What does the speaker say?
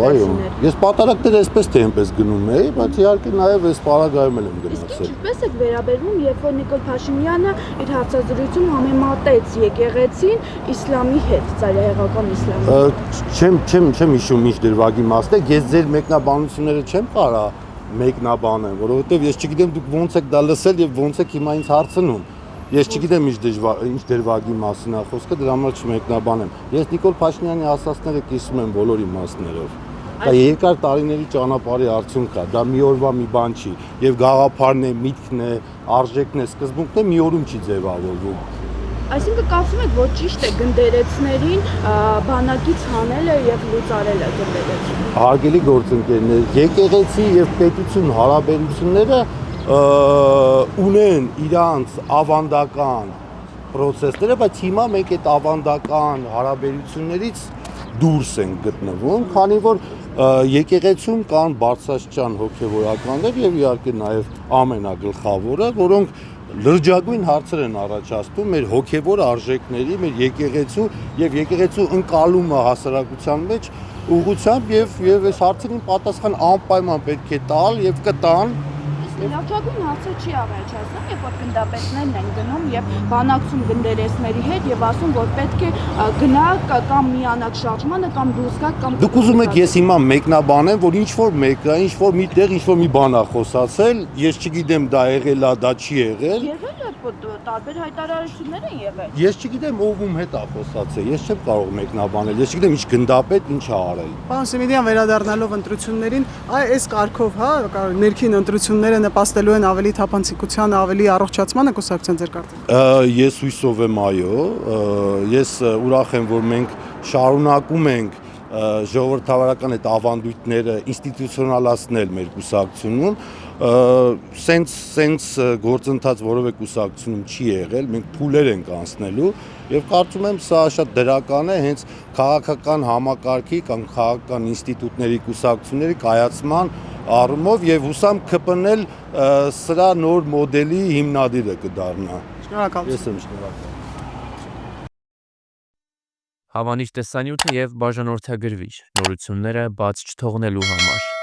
եկեղեցիներ։ Ես պատարակները այսպես թե այնպես գնում էի, բայց իհարկե նաև այս պարագայում եմ գնացել։ Իսկ ինչպես եք վերաբերվում, երբ որ Նիկոլ Փաշինյանը իր հարցազրույցում համեմատեց եկեղեցին իսլամի հետ, ծայրահեղական իսլամի։ Չեմ հիշում ինչ դրվագի մասն է, ես ձեր մեկնաբանությունները չեմ կարա մեկնաբանեմ, որովհետև ես չգիտեմ դուք ոնց եք դա լսել եւ ոնց եք հիմա ինձ հարցնում։ Ես չգիտեմ ինչ դրվագի մասին է խոսքը, դրա համար չմեկնաբանեմ։ Ես Նիկոլ Փաշինյանի ասածները կիսում եմ բոլոր իմաստներով։ Դա երկար տարիների ճանապարհի արդյունք է, դա մի օրվա մի բան չի, եւ գաղափարն է, միտքն է, արժեքն է, սկզբունքն է մի օրում չի ձևավորվում։ Այսինքն կարծում եք, որ ճիշտ է գնդերեցներին բանակից հանելը եւ լուծարելը գնդերեցին։ Հարգելի գործընկերներ, եկեղեցի եւ պետություն հարաբերությունները ունեն իրանց ավանդական process-ները, բայց հիմա մենք այդ ավանդական հարաբերություններից դուրս են գտնվում, քանի որ եկեղեցում կան բարձրաստիճան հոգևորականներ եւ իհարկե նաեւ ամենագլխավորը, որոնք լրջագույն հարցեր են առաջացնում մեր հոգևոր արժեքների, մեր եկեղեցու եւ եկեղեցու ընկալումը հասարակության մեջ ուղղությամբ եւ այս հարցերին պատասխան անպայման պետք է տալ եւ կտան։ Լրջագույն հարցը չի առաջացնում, երբ որ գնդապետներն են գնում եւ բանակցում գնդերեսների հետ եւ ասում, որ պետք է գնա կամ միանաք շարժմանը կամ դուրս գա կամ։ Դուք ուզում եք ես հիմա մեկնաբանեմ, որ ինչ որ մեկը, ինչ որ մի տեղ, ինչ որ մի բան է խոսացել, ես չգիտեմ դա եղել է, դա չի եղել։ Եղել է, տարբեր հայտարարություններ են եղել։ Ես չգիտեմ ով հետ է խոսացել, ես չեմ կարող մեկնաբանել, ես չգիտեմ ինչ գնդապետ ինչ է արել։ Պարոն Սիմիդյան, վերադառնալով ընտրություններին, այս կարգով, հա, ներքին ընտրությունները նպաստելու են ավելի թափանցիկության, ավելի առողջացմանը կուսակցության ձեր կարծիքով։ Ես հույսով եմ, այո, ես ուրախ եմ, որ մենք շարունակում ենք ժողովրդավարական այդ ավանդույթները ինստիտուցիոնալացնել մեր կուսակցությունում, սենց գործընթաց որևէ կուսակցությունում չի եղել, մենք փուլեր ենք անցնելու եւ կարծում եմ սա շատ դրական է հենց քաղաքական համակարգի կամ քաղաքական ինստիտուտների կուսակցությունների կայացման առումով եւ հուսամ ԿՊՆ-ել սրա նոր մոդելի հիմնադիրը կդառնա։ Շնորհակալ։ Ես եմ շնորհակալ։ Հավանիչ տեսանյութը եւ բաժանորդագրվիչ նորությունները բաց չթողնելու համար։